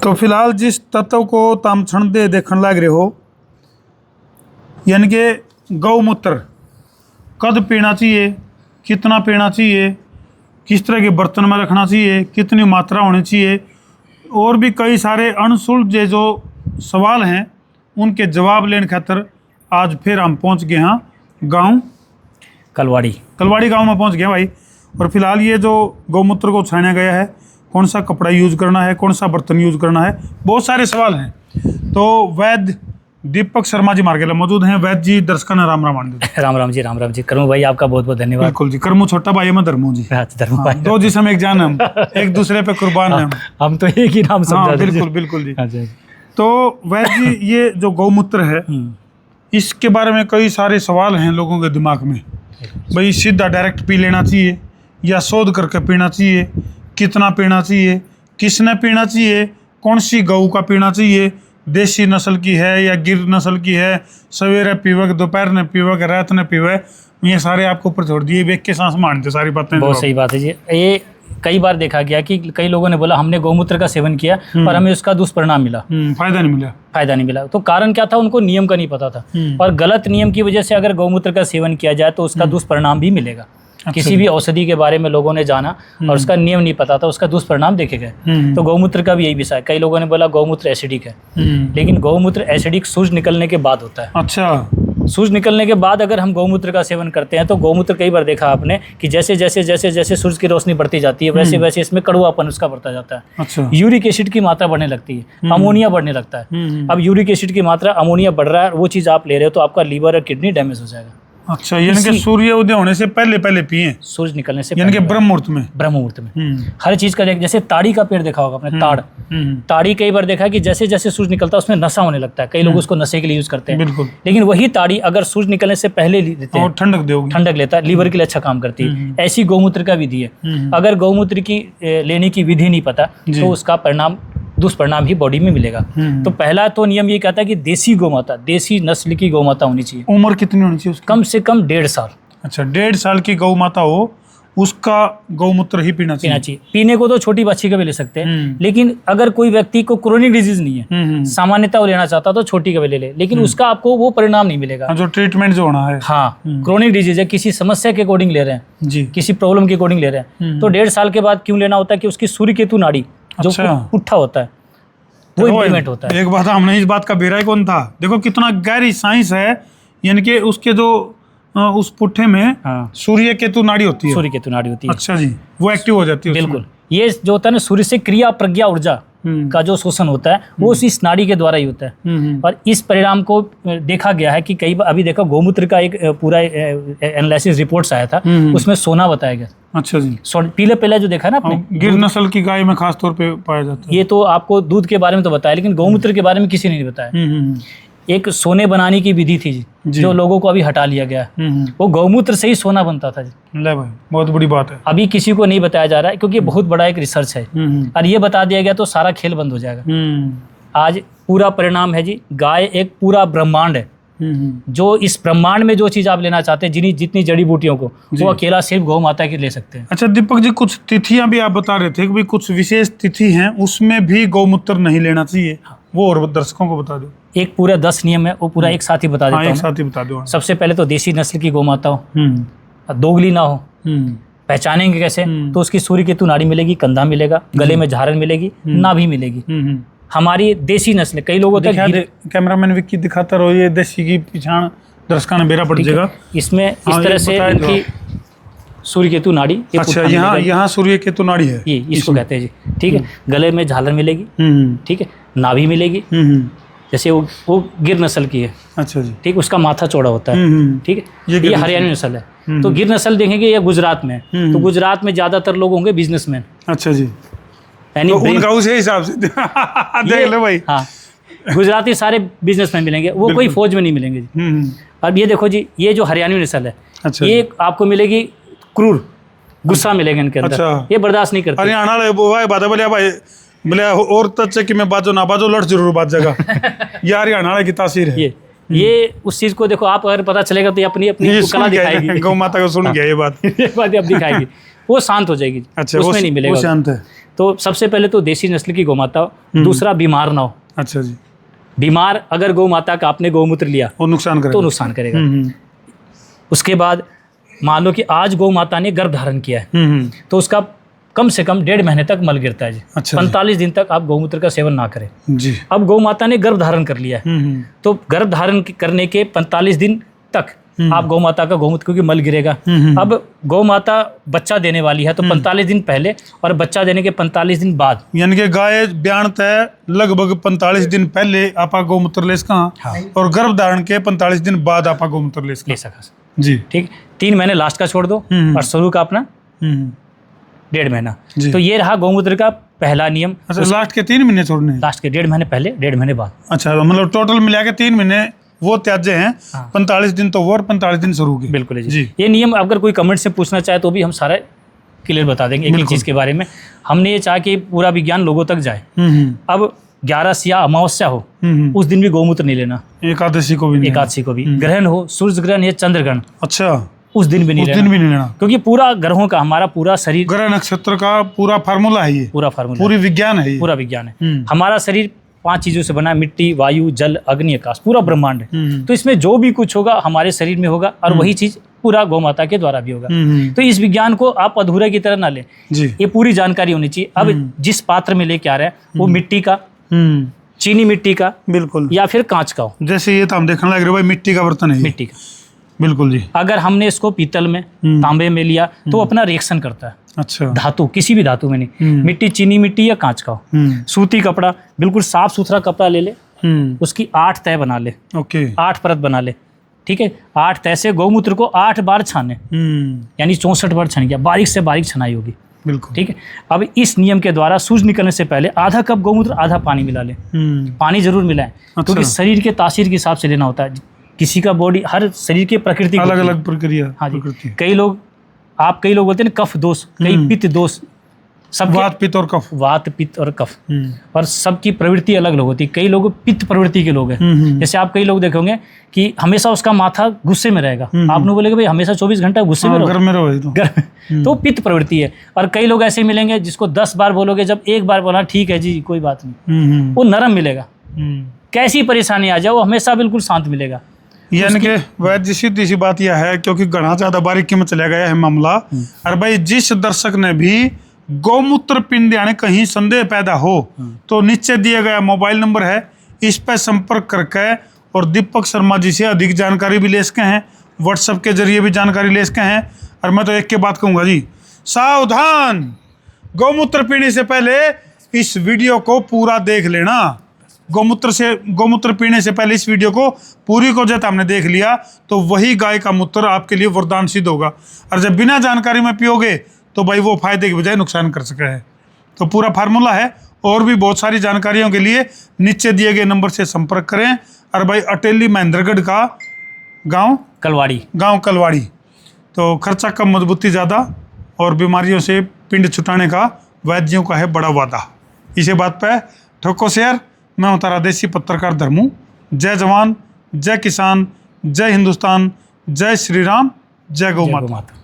तो फिलहाल जिस तत्व को तुम क्षण दे देखने लग रहे हो, यानी कि गौमूत्र कद पीना चाहिए, कितना पीना चाहिए, किस तरह के बर्तन में रखना चाहिए, कितनी मात्रा होनी चाहिए, और भी कई सारे अनसुलझे जो सवाल हैं उनके जवाब लेने खातर आज फिर हम पहुंच गए हैं गांव कलवाड़ी गांव में पहुंच गए भाई। और फिलहाल ये जो गौमूत्र को छाना गया है, कौन सा कपड़ा यूज़ करना है, कौन सा बर्तन यूज़ करना है, बहुत सारे सवाल हैं। तो वैद्य दीपक शर्मा जी मार्केला मौजूद हैं। वैद्य जी, दर्शकों ने राम राम राम जी। करमू भाई आपका बहुत बहुत धन्यवाद। बिल्कुल जी, करमू छोटा भाई, मैं धर्मू जी। धर्मू भाई, दो जिसम एक जान, हम एक दूसरे पे कुर्बान हैं हम तो एक ही नाम समझा। बिल्कुल जी। तो वैद्य जी, ये जो गौमूत्र है इसके बारे में कई सारे सवाल हैं लोगों के दिमाग में। भाई सीधा डायरेक्ट पी लेना चाहिए या शोध करके पीना चाहिए, कितना पीना चाहिए, किसने पीना चाहिए, कौन सी गऊ का पीना चाहिए, देसी नस्ल की है या गिर नस्ल की है, सवेरे पीवे, दोपहर ने पीवे, रात ने पीवे, ये सारे आपको ऊपर छोड़ दिए। वेख के सांस मानते सारी बातें। बहुत सही बात है जी। ये कई बार देखा गया कि कई लोगों ने बोला हमने गौमूत्र का सेवन किया और हमें उसका दुष्परिणाम मिला, फायदा नहीं मिला। तो कारण क्या था? उनको नियम का नहीं पता था। और गलत नियम की वजह से अगर गौमूत्र का सेवन किया जाए तो उसका दुष्परिणाम भी मिलेगा। किसी भी औषधि के बारे में लोगों ने जाना और उसका नियम नहीं पता था, उसका दुष्परिणाम देखे गए। तो गौमूत्र का भी यही विषय है। कई लोगों ने बोला गौमूत्र एसिडिक है, लेकिन गौमूत्र एसिडिक सूज निकलने के बाद होता है। अच्छा, सूज निकलने के बाद अगर हम गौमूत्र का सेवन करते हैं तो गौमूत्र, कई बार देखा आपने कि जैसे जैसे जैसे जैसे सूरज की रोशनी बढ़ती जाती है वैसे वैसे इसमें कड़वापन उसका बढ़ता जाता है। अच्छा। यूरिक एसिड की मात्रा बढ़ने लगती है, अमोनिया बढ़ने लगता है। अब यूरिक एसिड की मात्रा, अमोनिया बढ़ रहा है, वो चीज़ आप ले रहे हो तो आपका लीवर और किडनी डैमेज हो जाएगा। अच्छा, यानी कि सूर्य उदय होने से पहले पिए, सूरज निकलने से यानी कि ब्रह्म मुहूर्त में हर चीज का। जैसे ताड़ी का पेड़ देखा होगा आपने, ताड़ी कई बार देखा कि जैसे जैसे सूरज निकलता है उसमें नशा होने लगता है। कई लोग उसको नशे के लिए यूज करते हैं। बिल्कुल। लेकिन वही ताड़ी अगर सूरज निकलने से पहले लेते हैं, ठंडक लेता है, लीवर के लिए अच्छा काम करती है। ऐसी गौमूत्र का विधि है। अगर गौमूत्र की लेने की विधि नहीं पता तो उसका दुष्परिणाम ही बॉडी में मिलेगा। तो पहला तो नियम ये कहता है कि देसी गौमाता, देसी नस्ल की गौमाता होनी चाहिए। उम्र कितनी होनी चाहिए उसकी? कम से कम 1.5 साल। अच्छा, 1.5 साल की गौमाता हो उसका गौमूत्र ही पीना चाहिए। पीने को तो छोटी बच्ची का भी ले सकते हैं, लेकिन अगर कोई व्यक्ति को क्रोनिक डिजीज नहीं है, सामान्यता वो लेना चाहता तो छोटी का भी ले ले, लेकिन उसका आपको वो परिणाम नहीं मिलेगा जो ट्रीटमेंट जो होना है। हाँ, क्रोनिक डिजीज है, किसी समस्या के अकॉर्डिंग ले रहे हैं जी, किसी प्रॉब्लम के अकॉर्डिंग ले रहे हैं, तो 1.5 साल के बाद क्यों लेना होता है कि उसकी सूर्य केतु नाड़ी जो पुट्ठा होता है वो इम्प्लीमेंट होता है। एक बात हमने इस बात का बेरा ही कौन था, देखो कितना गहरी साइंस है। यानी कि उसके जो उस पुट्ठे में सूर्य केतु नाड़ी होती है। अच्छा जी, वो एक्टिव हो जाती है। बिल्कुल। ये जो होता है ना, सूर्य से क्रिया प्रज्ञा ऊर्जा का जो शोषण होता है वो इस नाड़ी के द्वारा ही होता है। और इस परिणाम को देखा गया है कि कई बार, अभी देखो गौमूत्र का एक पूरा एनालिसिस रिपोर्ट्स आया था, उसमें सोना बताया गया। अच्छा जी। पीले जो देखा ना आपने, गिर नस्ल की गाय में खास तौर पे पाया जाता है। ये तो आपको दूध के बारे में तो बताया, लेकिन गौमूत्र के बारे में किसी ने नहीं बताया। एक सोने बनाने की विधि थी जी, जो लोगों को अभी हटा लिया गया। वो गौमूत्र से ही सोना बनता था जी। ले भाई, बहुत बड़ी बात है। अभी किसी को नहीं बताया जा रहा है क्योंकि बहुत बड़ा एक रिसर्च है, और ये बता दिया गया तो सारा खेल बंद हो जाएगा। आज पूरा परिणाम है जी, गाय एक पूरा ब्रह्मांड है। जो इस ब्रह्मांड में जो चीज आप लेना चाहते हैं, जितनी जड़ी बूटियों को, वो अकेला सिर्फ गौ माता की ले सकते हैं। अच्छा दीपक जी, कुछ तिथियां भी आप बता रहे थे कि कुछ विशेष तिथि हैं उसमें भी गौमूत्र नहीं लेना चाहिए, वो और दर्शकों को बता दो। एक पूरा 10 नियम है, वो पूरा एक साथ ही बता देता हूं। एक साथ ही बता दो। सबसे पहले तो देसी नस्ल की गौ माता हो, दोगली ना हो। पहचानेंगे कैसे? तो उसकी सूर्य केतु नाड़ी मिलेगी, कंधा मिलेगा, गले में झारन मिलेगी, नाभि मिलेगी। हमारी देसी नस्ल, कई लोगों तक कैमरामैन विक्की दिखाता रहो, ये देसी की पिछाड़ दर्शकों ने बेरा पड़ जाएगा। इसमें इस तरह से इनकी सूर्य केतु नाड़ी। अच्छा, यहाँ सूर्य केतु नाड़ी है, ये इसको कहते हैं जी। ठीक है, गले में झालर मिलेगी, ठीक है, नाभि मिलेगी। जैसे वो गिर नस्ल की है। अच्छा जी। ठीक, उसका माथा चौड़ा होता है। ठीक है, ये हरियाणवी नस्ल है। तो गिर नस्ल देखेंगे ये गुजरात में, तो गुजरात में ज्यादातर लोग होंगे बिजनेसमैन। अच्छा जी, तो उनका उसी हिसाब से देख लो भाई। हाँ, गुजराती सारे बिजनेसमैन मिलेंगे, वो कोई फौज में नहीं मिलेंगे जी। अब ये देखो जी, ये जो हरियाणवी नस्ल है, ये आपको मिलेगी क्रूर, गुस्सा मिलेगा इनके अंदर, ये बर्दाश्त नहीं करते। हरियाणा भाई बोले और तच्चे कि मैं बाजो ना बाजो लड़ जरूर बात जगह ये हरियाणा की तासीर है। ये उस चीज को देखो, आप अगर पता चलेगा तो अपनी अपनी कला दिखाएगी। गौ माता को सुन गया ये बात अब दिखाएगी। वो शांत हो जाएगी। अच्छा, उसमें नहीं वो मिलेगा। शांत है। तो सबसे पहले तो देसी नस्ल की गौ माता हो, दूसरा बीमार ना हो। अच्छा जी। बीमार अगर गौ माता का आपने गौमूत्र लिया वो नुकसान करेगा। तो नुकसान करेगा। उसके बाद मान लो कि आज गौ माता ने गर्भ धारण किया है, तो उसका कम से कम 1.5 महीने तक मल गिरता है जी। अच्छा 45 दिन तक आप गौमूत्र का सेवन ना करें जी। अब गौ माता ने गर्भ धारण कर लिया है, तो गर्भ धारण करने के 45 दिन तक आप गौ माता का गौमूत्र, क्योंकि मल गिरेगा। अब गौ माता बच्चा देने वाली है, तो 45 दिन पहले और बच्चा देने के 45 दिन बाद, यानी कि गाय ब्याण तय लगभग 45 दिन पहले आपा गौमूत्र ले सका। हाँ। और गर्भ धारण के 45 दिन बाद आपा गौमूत्र ले ले सका सका। जी। ठीक, 3 महीने लास्ट का छोड़ दो और शुरू का अपना 1.5 महीना। जी। तो ये रहा गौमूत्र का पहला नियम। अच्छा, लास्ट के 3 महीने छोड़ने हैं। लास्ट के 1.5 महीने पहले, 1.5 महीने बाद। अच्छा, मतलब टोटल मिला के 3 महीने वो त्याज्य हैं। हाँ। 45 दिन तो वो और 45 दिन शुरू के। बिल्कुल है जी। जी। ये नियम अगर कोई कमेंट से पूछना चाहे तो भी हम सारा क्लियर बता देंगे एक एक चीज़ के बारे में। हमने ये चाहा कि पूरा विज्ञान लोगों तक जाए। अब 11 या अमावस्या हो उस दिन भी गौमूत्र नहीं लेना, एकादशी को भी नहीं। एकादशी को भी, ग्रहण हो, सूर्य ग्रहण या चंद्र ग्रहण, अच्छा, उस दिन भी नहीं उस लेना, दिन भी नहीं लेना, क्योंकि पूरा ग्रहों का हमारा पूरा शरीर, ग्रह नक्षत्र का पूरा फार्मूला है ये, पूरा फार्मूला, पूरी विज्ञान है ये। पूरा विज्ञान है। हमारा शरीर 5 चीजों से बना है, मिट्टी, वायु, जल, अग्नि, आकाश, पूरा ब्रह्मांड है। तो इसमें जो भी कुछ होगा हमारे शरीर में होगा, और वही चीज पूरा गौ माता के द्वारा भी होगा। तो इस विज्ञान को आप अधूरा की तरह ना लें, जी। ये पूरी जानकारी होनी चाहिए। अब जिस पात्र में लेके आ रहे हैं वो मिट्टी का, चीनी मिट्टी का, बिल्कुल, या फिर कांच का हो। जैसे ये तो हम देखने लग रहे भाई मिट्टी का बर्तन है ये। मिट्टी का, बिल्कुल जी। अगर हमने इसको पीतल में, तांबे में लिया तो अपना रिएक्शन करता है। अच्छा। धातु, किसी भी धातु में नहीं, मिट्टी, चीनी मिट्टी या कांच का हो। सूती कपड़ा, बिल्कुल साफ सुथरा कपड़ा ले ले, उसकी 8 तह बना ले, ओके, 8 परत बना ले। ठीक है, 8 तह से गौमूत्र को 8 बार छाने, यानी 64 बार छन गया, बारीक से बारीक छनाई होगी। बिल्कुल। ठीक है, अब इस नियम के द्वारा सूरज निकलने से पहले आधा कप गौमूत्र, आधा पानी मिला ले। पानी जरूर मिलाएं, क्योंकि शरीर के तासीर के हिसाब से लेना होता है। किसी का बॉडी, हर शरीर की प्रकृति अलग अलग प्रक्रिया। हाँ जी, कई लोग बोलते हैं ना कफ दोष, कई पित्त दोष, सब वात पित्त और कफ, वात पित्त और कफ, और सबकी प्रवृत्ति अलग अलग होती है। कई लोग पित्त प्रवृत्ति के लोग हैं, जैसे आप कई लोग देखोगे कि हमेशा उसका माथा गुस्से में रहेगा, आपने बोलेगा भाई हमेशा 24 घंटा गुस्से में रहो, घर में रहो, तो पित्त प्रवृत्ति है। और कई लोग ऐसे मिलेंगे जिसको 10 बार बोलोगे, जब एक बार बोला ठीक है जी कोई बात नहीं, वो नरम मिलेगा। कैसी परेशानी आ जाए वो हमेशा बिल्कुल शांत मिलेगा। यानी कि वह सीधी सी बात यह है, क्योंकि घना ज्यादा बारीकी में चला गया है मामला। और भाई जिस दर्शक ने भी गौमूत्र पिंड यानी कहीं संदेह पैदा हो तो नीचे दिया गया मोबाइल नंबर है, इस पर संपर्क करके और दीपक शर्मा जी से अधिक जानकारी भी ले सके हैं, व्हाट्सएप के जरिए भी जानकारी ले सके हैं। और मैं तो एक के बात कहूँगा जी, सावधान, गौमूत्र पीने से पहले इस वीडियो को पूरा देख लेना। गौमूत्र पीने से पहले इस वीडियो को पूरी को जब हमने देख लिया तो वही गाय का मूत्र आपके लिए वरदान सिद्ध होगा। और जब बिना जानकारी में पियोगे तो भाई वो फायदे की बजाय नुकसान कर सके है। तो पूरा फार्मूला है, और भी बहुत सारी जानकारियों के लिए नीचे दिए गए नंबर से संपर्क करें। और भाई अटेली महेंद्रगढ़ का गांव कलवाड़ी, तो खर्चा कम, मजबूती ज़्यादा, और बीमारियों से पिंड छुटाने का वैद्यों का है बड़ा वादा। इसी बात पे ठोको शेयर। मैं हूँ तारा देसी पत्रकार धर्मू। जय जवान, जय किसान, जय हिंदुस्तान, जय श्री राम, जय गौ माता।